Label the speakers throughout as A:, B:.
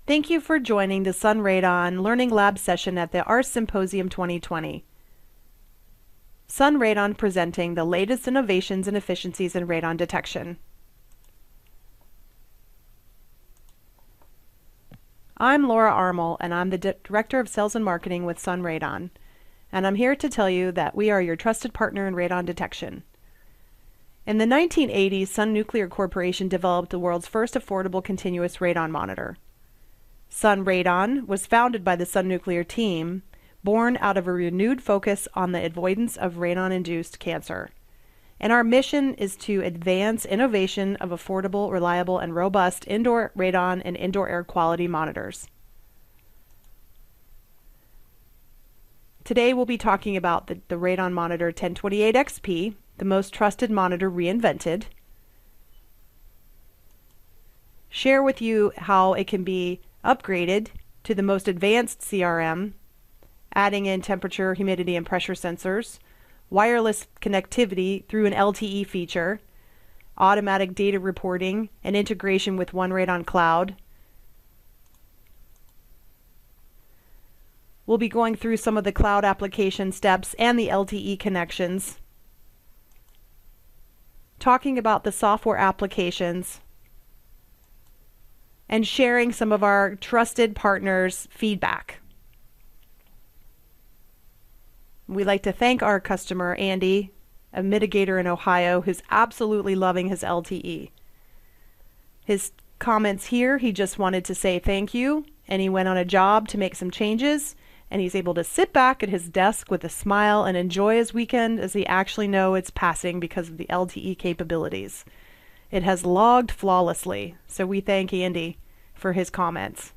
A: Thank you for joining the SunRADON Learning Lab session at the ARS Symposium 2020. SunRADON presenting the latest innovations and efficiencies in radon detection. I'm Laura Armel, and I'm the Director of Sales and Marketing with SunRADON, and I'm here to tell you that we are your trusted partner in radon detection. In the 1980s, Sun Nuclear Corporation developed the world's first affordable continuous radon monitor. SunRADON was founded by the Sun Nuclear team, born out of a renewed focus on the avoidance of radon-induced cancer. And our mission is to advance innovation of affordable, reliable, and robust indoor radon and indoor air quality monitors. Today we'll be talking about the Radon Monitor 1028XP, the most trusted monitor reinvented. Share with you how it can be upgraded to the most advanced CRM, adding in temperature, humidity, and pressure sensors, wireless connectivity through an LTE feature, automatic data reporting, and integration with OneRadon Cloud. We'll be going through some of the cloud application steps and the LTE connections, talking about the software applications, and sharing some of our trusted partners' feedback. We'd like to thank our customer, Andy, a mitigator in Ohio, who's absolutely loving his LTE. His comments here, he just wanted to say thank you, and he went on a job to make some changes, and he's able to sit back at his desk with a smile and enjoy his weekend as he actually knows it's passing because of the LTE capabilities. It has logged flawlessly, so we thank Andy for his comments.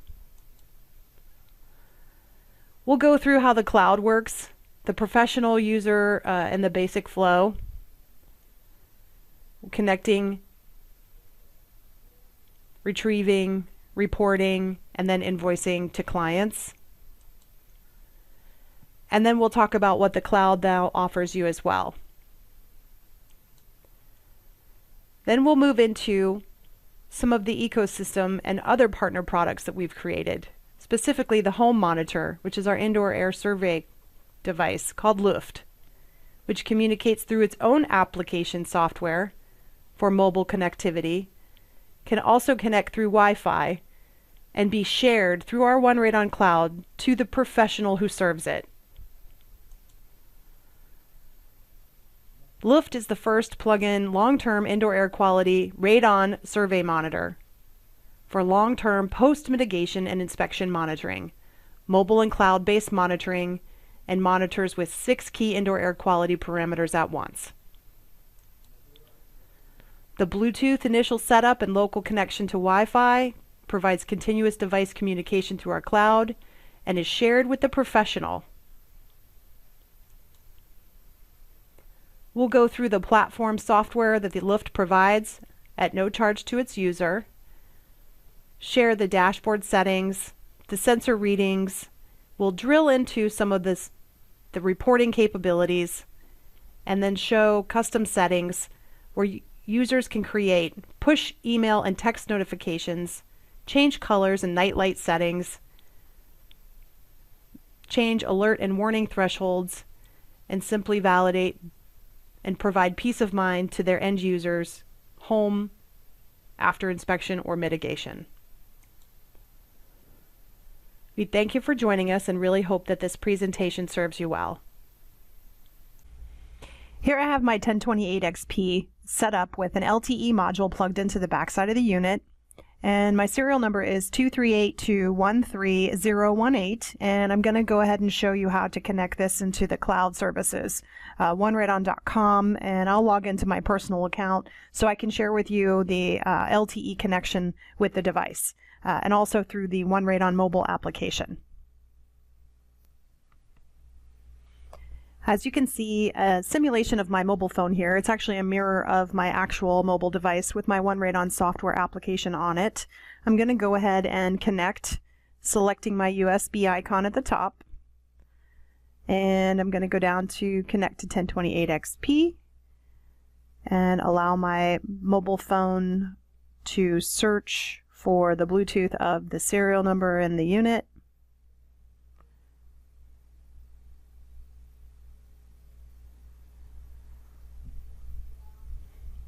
A: We'll go through how the cloud works, the professional user and the basic flow, connecting, retrieving, reporting, and then invoicing to clients. And then we'll talk about what the cloud now offers you as well. Then we'll move into some of the ecosystem and other partner products that we've created, specifically the home monitor, which is our indoor air survey device called Luft, which communicates through its own application software for mobile connectivity, can also connect through Wi-Fi, and be shared through our OneRadon Cloud to the professional who serves it. Luft is the first plug-in long-term indoor air quality radon survey monitor for long-term post-mitigation and inspection monitoring, mobile and cloud-based monitoring, and monitors with 6 key indoor air quality parameters at once. The Bluetooth initial setup and local connection to Wi-Fi provides continuous device communication through our cloud and is shared with the professional. We'll go through the platform software that the Luft provides at no charge to its user, share the dashboard settings, the sensor readings. We'll drill into some of the reporting capabilities, and then show custom settings where users can create push email and text notifications, change colors and night light settings, change alert and warning thresholds, and simply validate and provide peace of mind to their end users home after inspection or mitigation. We thank you for joining us and really hope that this presentation serves you well. Here I have my 1028XP set up with an LTE module plugged into the backside of the unit, and my serial number is 238213018, and I'm going to go ahead and show you how to connect this into the cloud services, OneRadon.com, and I'll log into my personal account so I can share with you the LTE connection with the device, and also through the OneRadon mobile application. As you can see, a simulation of my mobile phone here. It's actually a mirror of my actual mobile device with my OneRadon software application on it. I'm going to go ahead and connect, selecting my USB icon at the top. And I'm going to go down to connect to 1028XP and allow my mobile phone to search for the Bluetooth of the serial number in the unit.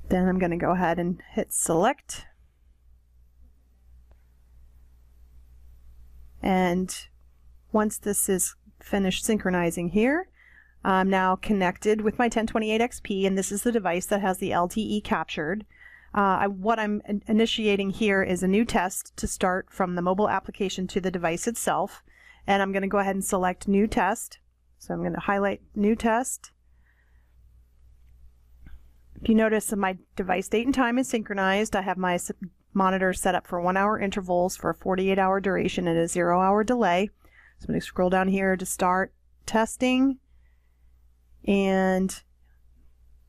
A: Then I'm going to go ahead and hit select. And once this is finished synchronizing here, I'm now connected with my 1028XP, and this is the device that has the LTE captured. What I'm initiating here is a new test to start from the mobile application to the device itself. And I'm going to go ahead and select New Test. So I'm going to highlight New Test. If you notice that my device date and time is synchronized, I have my monitor set up for 1-hour intervals for a 48-hour duration and a 0-hour delay. So I'm going to scroll down here to start testing. And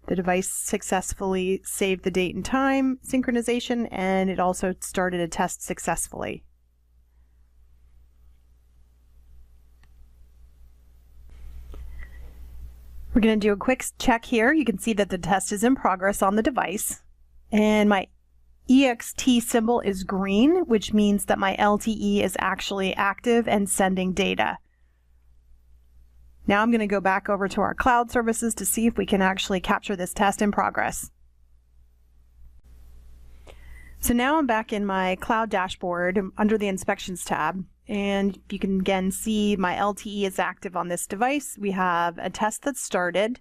A: the device successfully saved the date and time synchronization, and it also started a test successfully. We're going to do a quick check here. You can see that the test is in progress on the device, and my EXT symbol is green, which means that my LTE is actually active and sending data. Now I'm going to go back over to our cloud services to see if we can actually capture this test in progress. So now I'm back in my cloud dashboard under the Inspections tab, and you can again see my LTE is active on this device. We have a test that's started.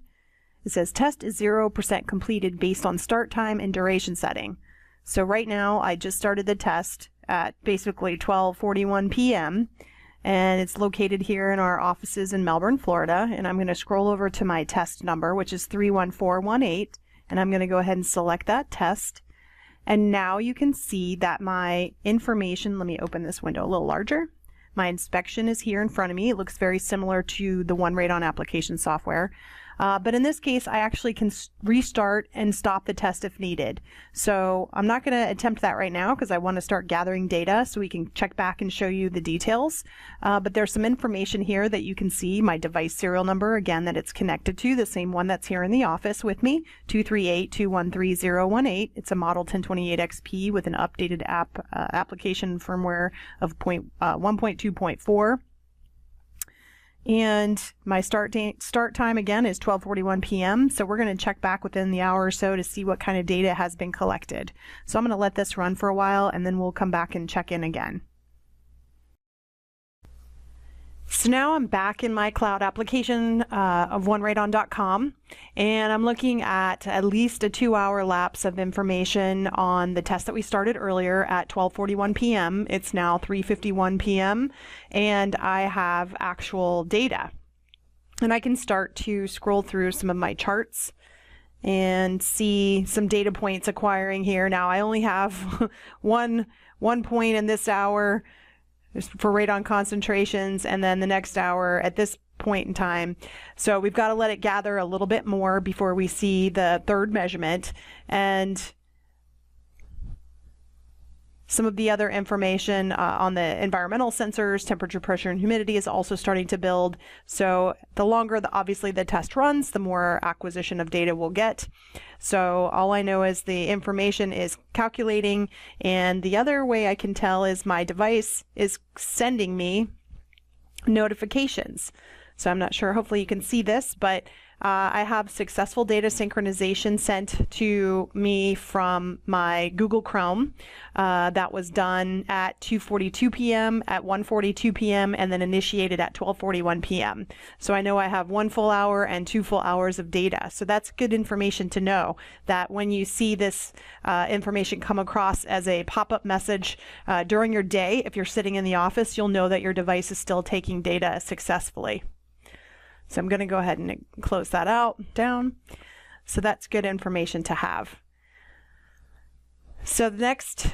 A: It says test is 0% completed based on start time and duration setting. So right now I just started the test at basically 12:41 p.m. and it's located here in our offices in Melbourne, Florida. And I'm going to scroll over to my test number, which is 31418, and I'm going to go ahead and select that test. And now you can see that my information, let me open this window a little larger. My inspection is here in front of me. It looks very similar to the SunRADON application software. But in this case, I actually can restart and stop the test if needed. So I'm not going to attempt that right now because I want to start gathering data so we can check back and show you the details. But there's some information here that you can see, my device serial number, again, that it's connected to, the same one that's here in the office with me, 238213018. It's a model 1028XP with an updated application firmware of 1.2.4. And my start time again is 12:41 p.m. So we're going to check back within the hour or so to see what kind of data has been collected. So I'm going to let this run for a while and then we'll come back and check in again. So now I'm back in my cloud application of SunRADON.com, and I'm looking at least a 2-hour lapse of information on the test that we started earlier at 12:41 p.m. It's now 3:51 p.m. and I have actual data. And I can start to scroll through some of my charts and see some data points acquiring here. Now I only have one point in this hour for radon concentrations, and then the next hour at this point in time. So we've got to let it gather a little bit more before we see the third measurement. And some of the other information on the environmental sensors, temperature, pressure, and humidity is also starting to build. So the longer, obviously, the test runs, the more acquisition of data we'll get. So all I know is the information is calculating, and the other way I can tell is my device is sending me notifications. So I'm not sure, hopefully you can see this, but I have successful data synchronization sent to me from my Google Chrome. That was done at 2:42 p.m., at 1:42 p.m., and then initiated at 12:41 p.m. So I know I have 1 full hour and 2 full hours of data. So that's good information to know, that when you see this information come across as a pop-up message during your day, if you're sitting in the office, you'll know that your device is still taking data successfully. So I'm going to go ahead and close that down. So that's good information to have. So the next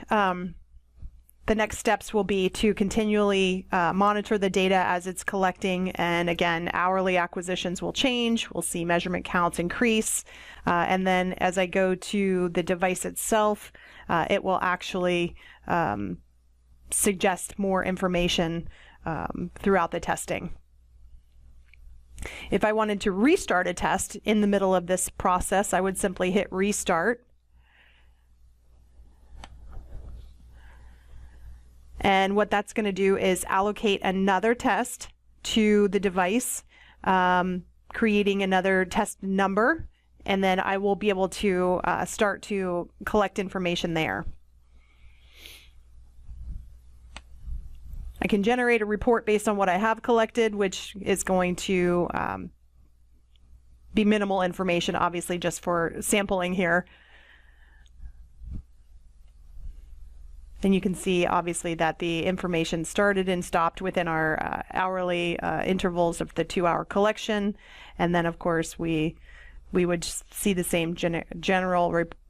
A: steps will be to continually monitor the data as it's collecting, and again, hourly acquisitions will change. We'll see measurement counts increase, and then as I go to the device itself, it will actually suggest more information throughout the testing. If I wanted to restart a test in the middle of this process, I would simply hit restart. And what that's going to do is allocate another test to the device, creating another test number, and then I will be able to start to collect information there. I can generate a report based on what I have collected, which is going to be minimal information, obviously, just for sampling here. And you can see, obviously, that the information started and stopped within our hourly intervals of the 2-hour collection. And then, of course, we would see the same general report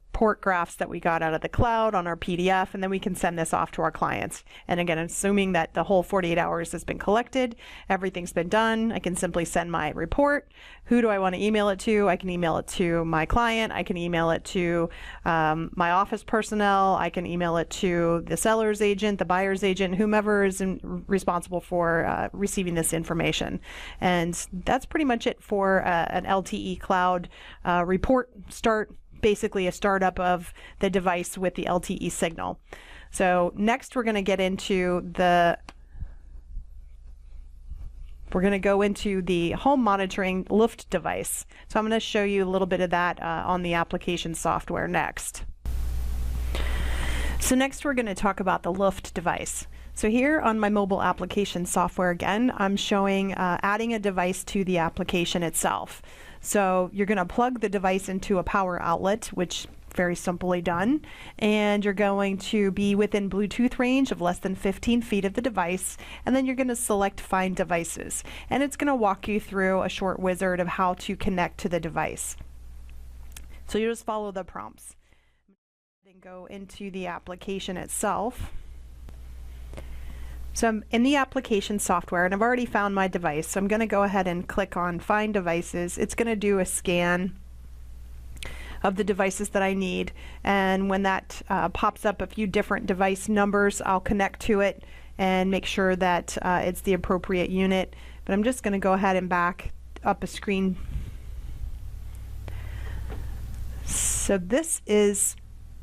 A: graphs that we got out of the cloud on our PDF, and then we can send this off to our clients. And again, assuming that the whole 48 hours has been collected, everything's been done, I can simply send my report. Who do I want to email it to? I can email it to my client. I can email it to my office personnel. I can email it to the seller's agent, the buyer's agent, whomever is responsible for receiving this information. And that's pretty much it for an LTE cloud report start. Basically a startup of the device with the LTE signal. So next we're going to get into we're going to go into the home monitoring Luft device. So I'm going to show you a little bit of that on the application software next. So next we're going to talk about the Luft device. So here on my mobile application software again, I'm showing adding a device to the application itself. So you're going to plug the device into a power outlet, which very simply done, and you're going to be within Bluetooth range of less than 15 feet of the device, and then you're going to select Find Devices, and it's going to walk you through a short wizard of how to connect to the device. So you just follow the prompts. Then go into the application itself. So I'm in the application software and I've already found my device. So I'm going to go ahead and click on Find Devices. It's going to do a scan of the devices that I need. And when that pops up a few different device numbers, I'll connect to it and make sure that it's the appropriate unit. But I'm just going to go ahead and back up a screen. So this is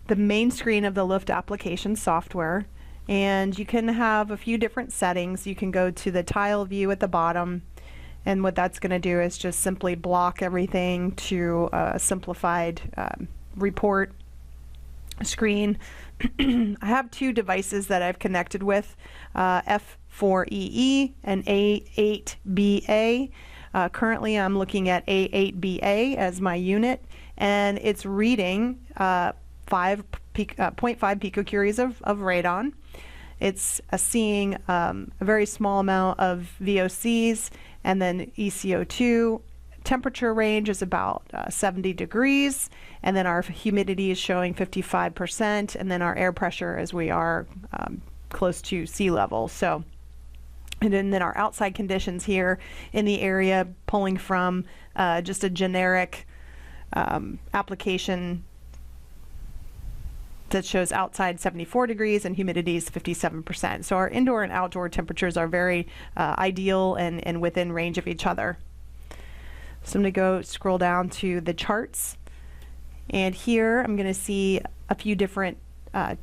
A: the main screen of the Luft application software. And you can have a few different settings. You can go to the tile view at the bottom, and what that's going to do is just simply block everything to a simplified report screen. I have two devices that I've connected with, F4EE and A8BA. Currently I'm looking at A8BA as my unit, and it's reading 0.5 picocuries of radon. It's seeing a very small amount of VOCs, and then ECO2. Temperature range is about 70 degrees, and then our humidity is showing 55%, and then our air pressure as we are close to sea level. So, and then our outside conditions here in the area, pulling from just a generic application that shows outside 74 degrees and humidity is 57%. So our indoor and outdoor temperatures are very ideal and within range of each other. So I'm going to go scroll down to the charts, and here I'm going to see a few different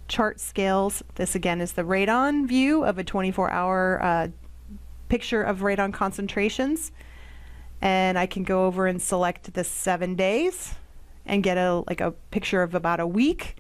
A: chart scales. This again is the radon view of a 24-hour picture of radon concentrations, and I can go over and select the 7 days and get a picture of about a week.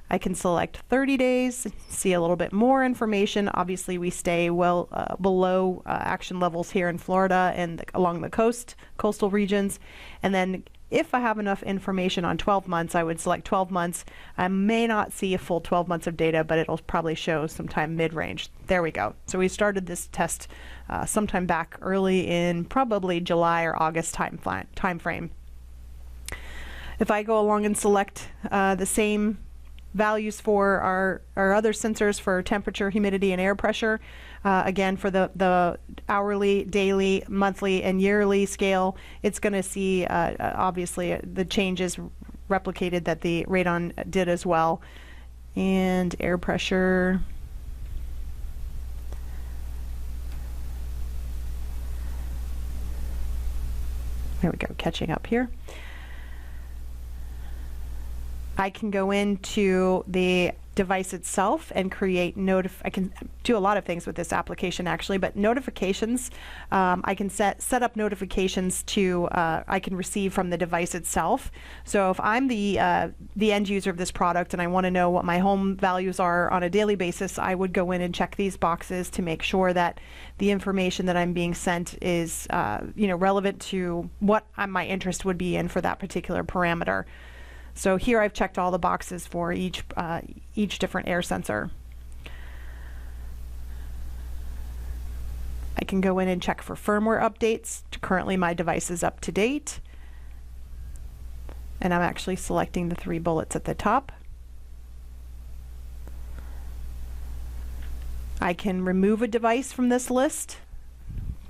A: I can select 30 days, see a little bit more information. Obviously, we stay well below action levels here in Florida and along the coastal regions. And then if I have enough information on 12 months, I would select 12 months. I may not see a full 12 months of data, but it'll probably show sometime mid-range. There we go. So we started this test sometime back early in probably July or August time frame. If I go along and select the same values for our other sensors for temperature, humidity, and air pressure, again for the hourly, daily, monthly, and yearly scale, it's going to see obviously the changes replicated that the radon did as well. And air pressure, there we go, catching up here. I can go into the device itself and create I can do a lot of things with this application actually, but notifications, I can set up notifications to I can receive from the device itself. So if I'm the end user of this product and I want to know what my home values are on a daily basis, I would go in and check these boxes to make sure that the information that I'm being sent is relevant to what my interest would be in for that particular parameter. So here I've checked all the boxes for each different air sensor. I can go in and check for firmware updates. Currently my device is up to date. And I'm actually selecting the 3 bullets at the top. I can remove a device from this list.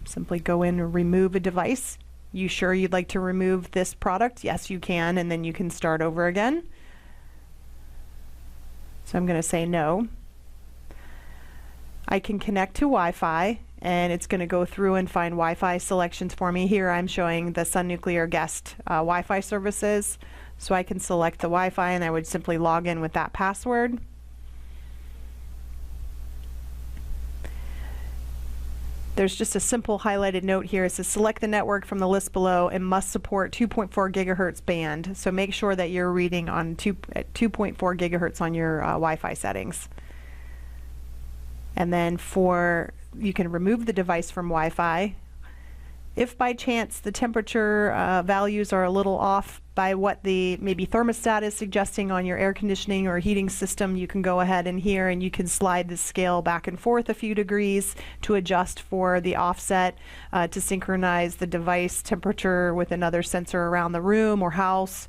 A: Simply go in and remove a device. You sure you'd like to remove this product? Yes, you can, and then you can start over again. So I'm going to say no. I can connect to Wi-Fi, and it's going to go through and find Wi-Fi selections for me. Here I'm showing the Sun Nuclear Guest Wi-Fi services. So I can select the Wi-Fi, and I would simply log in with that password. There's just a simple highlighted note here. It says select the network from the list below and must support 2.4 gigahertz band. So make sure that you're reading on 2.4 gigahertz on your Wi-Fi settings. And then you can remove the device from Wi-Fi. If by chance the temperature values are a little off by what the maybe thermostat is suggesting on your air conditioning or heating system, you can go ahead in here and you can slide the scale back and forth a few degrees to adjust for the offset to synchronize the device temperature with another sensor around the room or house,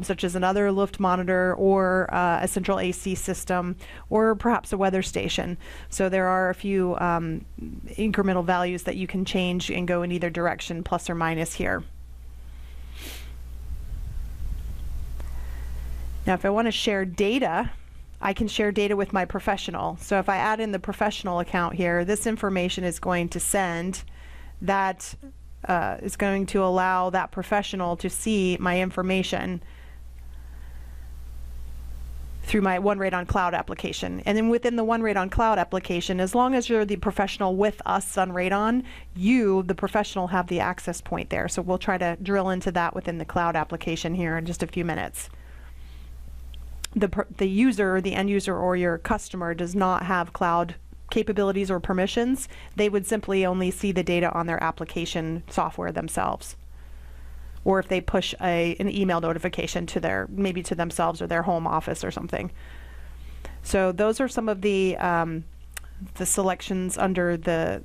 A: such as another Luft monitor or a central AC system or perhaps a weather station. So there are a few incremental values that you can change and go in either direction, plus or minus here. Now, if I want to share data, I can share data with my professional. So if I add in the professional account here, this information is going to send that, is going to allow that professional to see my information through my OneRadon Cloud application. And then within the OneRadon Cloud application, as long as you're the professional with us, SunRADON, you, the professional, have the access point there. So we'll try to drill into that within the cloud application here in just a few minutes. The user, the end user, or your customer does not have cloud capabilities or permissions. They would simply only see the data on their application software themselves, or if they push an email notification to maybe to themselves or their home office or something. So those are some of the selections under the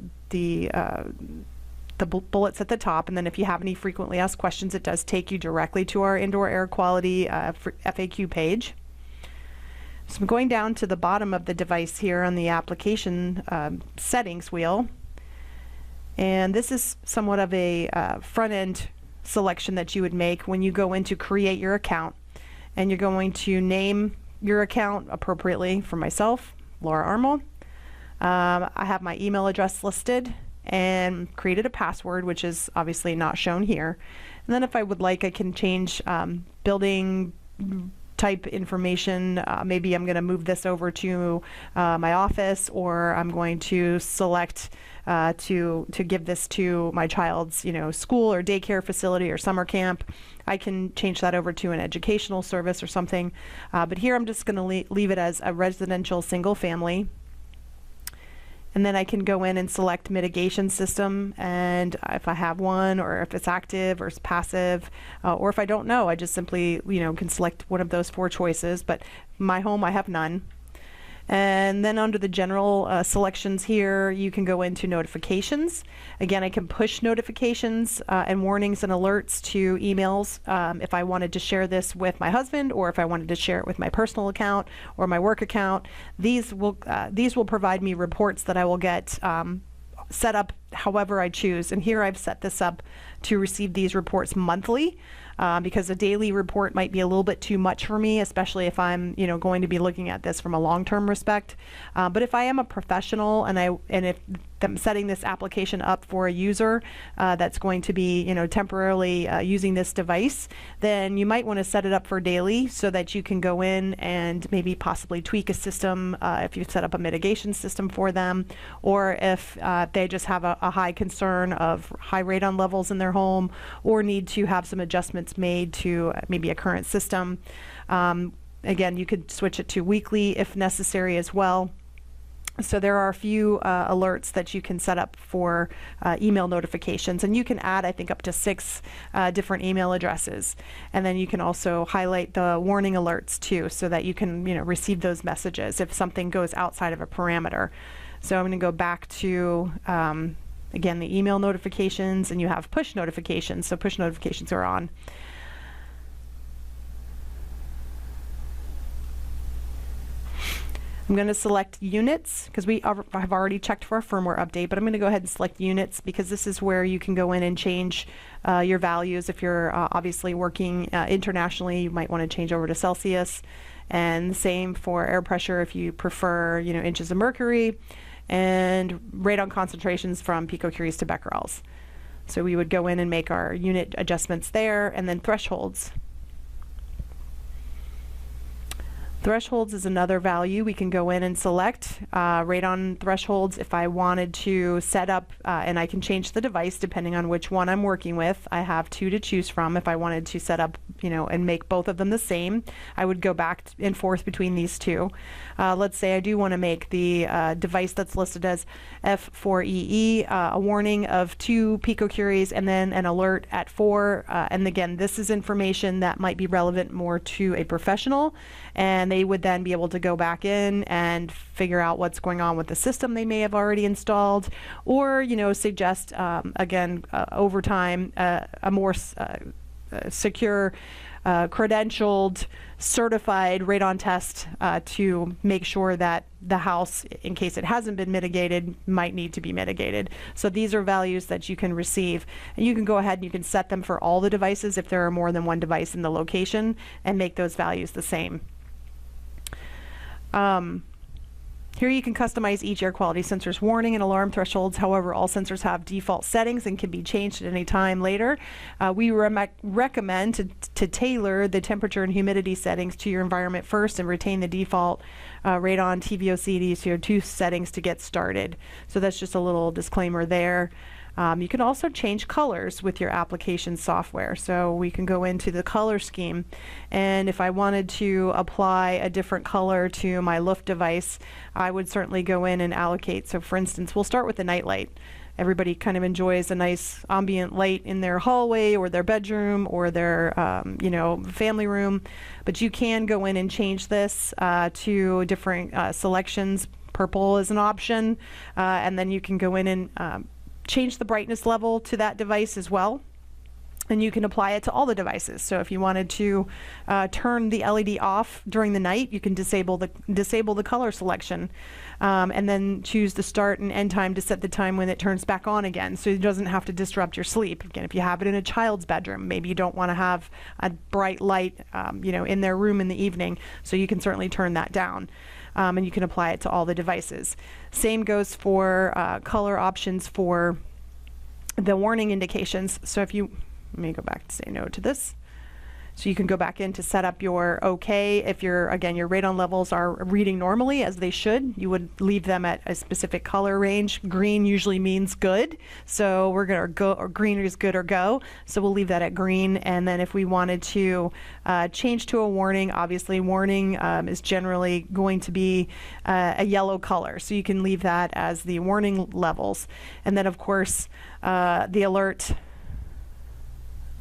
A: bullets at the top. And then if you have any frequently asked questions, it does take you directly to our indoor air quality FAQ page. So I'm going down to the bottom of the device here on the application settings wheel. And this is somewhat of a front-end selection that you would make when you go in to create your account. And you're going to name your account appropriately. For myself, Laura Armel. I have my email address listed and created a password, which is obviously not shown here. And then if I would like, I can change building type information. Maybe I'm going to move this over to my office, or I'm going to select to give this to my child's school or daycare facility or summer camp. I can change that over to an educational service or something. But here I'm just going to leave it as a residential single family. And then I can go in and select mitigation system, and if I have one, or if it's active or it's passive, or if I don't know, I just simply can select one of those 4 choices. But my home, I have none. And then under the general selections here, you can go into notifications. Again, I can push notifications and warnings and alerts to emails if I wanted to share this with my husband, or if I wanted to share it with my personal account or my work account. These will provide me reports that I will get set up however I choose. And here I've set this up to receive these reports monthly. Because a daily report might be a little bit too much for me, especially if I'm going to be looking at this from a long-term respect. But if I am a professional and if them setting this application up for a user that's going to be, temporarily using this device, then you might want to set it up for daily so that you can go in and maybe possibly tweak a system if you set up a mitigation system for them, or if they just have a high concern of high radon levels in their home, or need to have some adjustments made to maybe a current system. Again, you could switch it to weekly if necessary as well. So there are a few alerts that you can set up for email notifications, and you can add, I think, up to 6 different email addresses. And then you can also highlight the warning alerts too, so that you can receive those messages if something goes outside of a parameter. So I'm going to go back to again, the email notifications, and you have push notifications. So push notifications are on. I'm going to select units because we have already checked for a firmware update, but I'm going to go ahead and select units because this is where you can go in and change your values. If you're obviously working internationally, you might want to change over to Celsius, and the same for air pressure if you prefer inches of mercury, and radon concentrations from picocuries to becquerels. So we would go in and make our unit adjustments there, and then thresholds. Thresholds is another value we can go in and select. Radon thresholds, if I wanted to set up, and I can change the device depending on which one I'm working with. I have 2 to choose from. If I wanted to set up, and make both of them the same, I would go back and forth between these 2. Let's say I do want to make the device that's listed as F4EE a warning of 2 picocuries and then an alert at 4. And again, this is information that might be relevant more to a professional, and they would then be able to go back in and figure out what's going on with the system they may have already installed, or suggest again over time a more secure, credentialed, certified radon test to make sure that the house, in case it hasn't been mitigated, might need to be mitigated. So these are values that you can receive, and you can go ahead and you can set them for all the devices if there are more than one device in the location, and make those values the same. Here you can customize each air quality sensor's warning and alarm thresholds. However, all sensors have default settings and can be changed at any time later. We recommend to tailor the temperature and humidity settings to your environment first, and retain the default radon, TVOC, CO2 settings to get started. So that's just a little disclaimer there. You can also change colors with your application software. So we can go into the color scheme, and if I wanted to apply a different color to my Luft device, I would certainly go in and allocate. So for instance, we'll start with the night light. Everybody kind of enjoys a nice ambient light in their hallway or their bedroom or their family room, but you can go in and change this to different selections. Purple is an option, and then you can go in and change the brightness level to that device as well, and you can apply it to all the devices. So if you wanted to turn the LED off during the night, you can disable the color selection, and then choose the start and end time to set the time when it turns back on again, so it doesn't have to disrupt your sleep. Again, if you have it in a child's bedroom, maybe you don't want to have a bright light in their room in the evening, so you can certainly turn that down. And you can apply it to all the devices. Same goes for color options for the warning indications. So if you, let me go back to say no to this. So you can go back in to set up your OK. If your radon levels are reading normally, as they should, you would leave them at a specific color range. Green usually means good, so we're going to go, or green is good or go, so we'll leave that at green. And then if we wanted to change to a warning, obviously warning is generally going to be a yellow color, so you can leave that as the warning levels. And then of course the alert,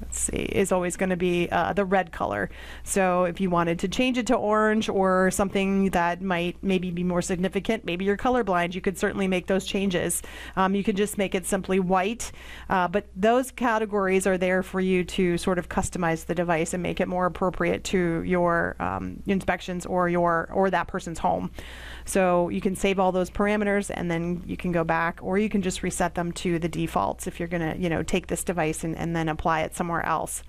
A: let's see, is always going to be the red color. So if you wanted to change it to orange or something that might maybe be more significant, maybe you're colorblind, you could certainly make those changes. You could just make it simply white, but those categories are there for you to sort of customize the device and make it more appropriate to your inspections or that person's home. So you can save all those parameters, and then you can go back, or you can just reset them to the defaults if you're going to take this device and then apply it somewhere else.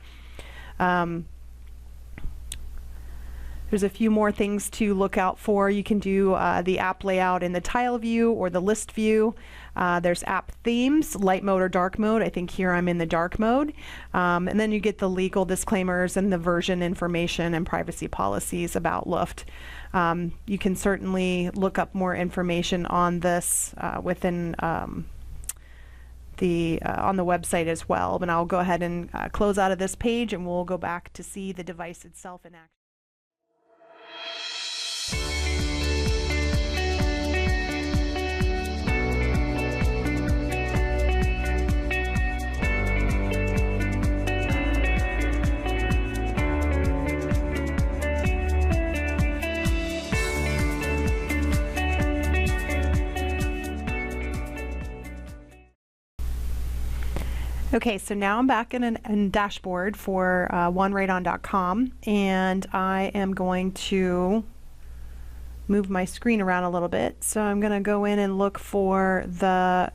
A: There's a few more things to look out for. You can do the app layout in the tile view or the list view. There's app themes, light mode or dark mode. I think here I'm in the dark mode. And then you get the legal disclaimers and the version information and privacy policies about Luft. You can certainly look up more information on this within on the website as well. But I'll go ahead and close out of this page, and we'll go back to see the device itself in action. Okay, so now I'm back in a dashboard for OneRadon.com, and I am going to move my screen around a little bit. So I'm going to go in and look for the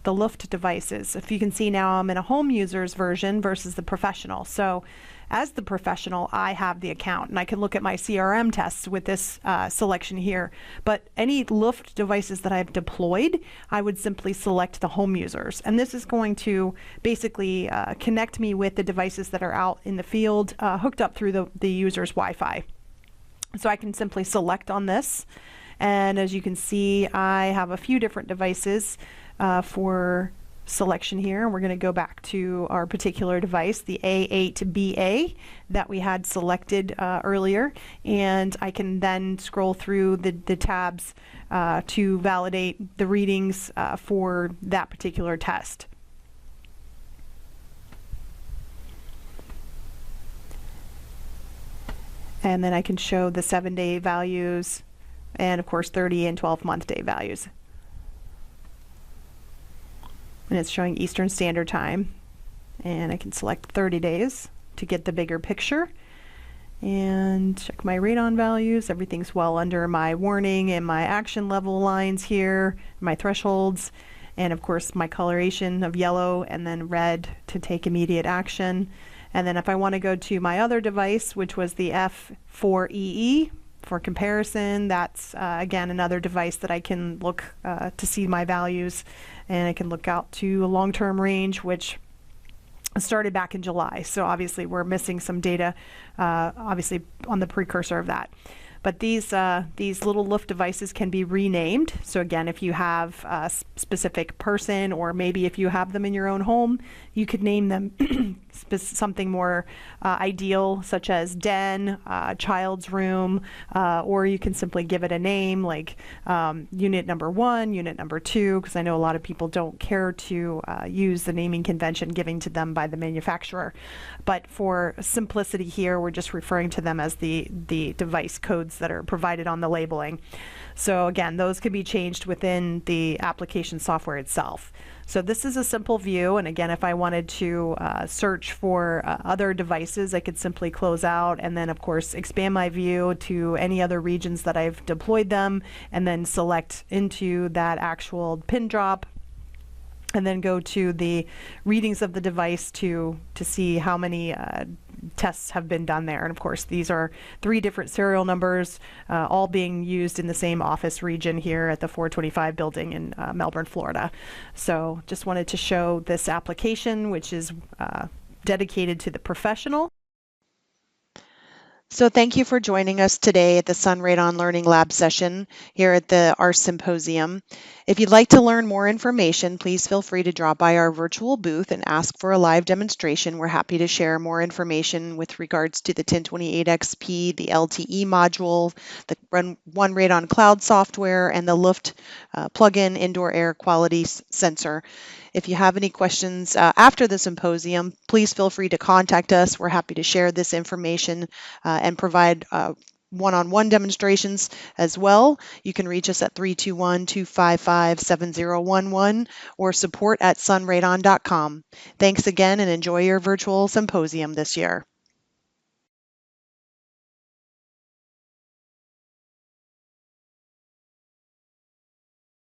A: Luft devices. If you can see now, I'm in a home users version versus the professional. So as the professional, I have the account, and I can look at my CRM tests with this selection here. But any Luft devices that I've deployed, I would simply select the home users. And this is going to basically connect me with the devices that are out in the field, hooked up through the user's Wi-Fi. So I can simply select on this. And as you can see, I have a few different devices for selection here. We're going to go back to our particular device, the A8BA that we had selected earlier, and I can then scroll through the tabs to validate the readings for that particular test. And then I can show the 7-day values and of course 30 and 12-month day values. And it's showing Eastern Standard Time, and I can select 30 days to get the bigger picture and check my radon values. Everything's well under my warning and my action level lines here, my thresholds, and of course my coloration of yellow and then red to take immediate action. And then if I want to go to my other device, which was the F4EE, for comparison, that's again another device that I can look to see my values, and I can look out to a long-term range, which started back in July. So obviously we're missing some data obviously on the precursor of that. But these little Luft devices can be renamed. So again, if you have a specific person, or maybe if you have them in your own home, you could name them something more ideal, such as den, child's room, or you can simply give it a name like unit number 1, unit number 2, because I know a lot of people don't care to use the naming convention given to them by the manufacturer. But for simplicity here, we're just referring to them as the device codes that are provided on the labeling. So again, those can be changed within the application software itself. So this is a simple view, and again, if I wanted to search for other devices, I could simply close out and then of course expand my view to any other regions that I've deployed them, and then select into that actual pin drop, and then go to the readings of the device to see how many tests have been done there. And of course, these are 3 different serial numbers, all being used in the same office region here at the 425 building in Melbourne, Florida. So just wanted to show this application, which is dedicated to the professional. So thank you for joining us today at the SunRADON Learning Lab session here at the ARS Symposium. If you'd like to learn more information, please feel free to drop by our virtual booth and ask for a live demonstration. We're happy to share more information with regards to the 1028XP, the LTE module, the OneRadon cloud software, and the Luft plug-in indoor air quality sensor. If you have any questions after the symposium, please feel free to contact us. We're happy to share this information and provide one-on-one demonstrations as well. You can reach us at 321-255-7011 or support@sunradon.com. Thanks again, and enjoy your virtual symposium this year.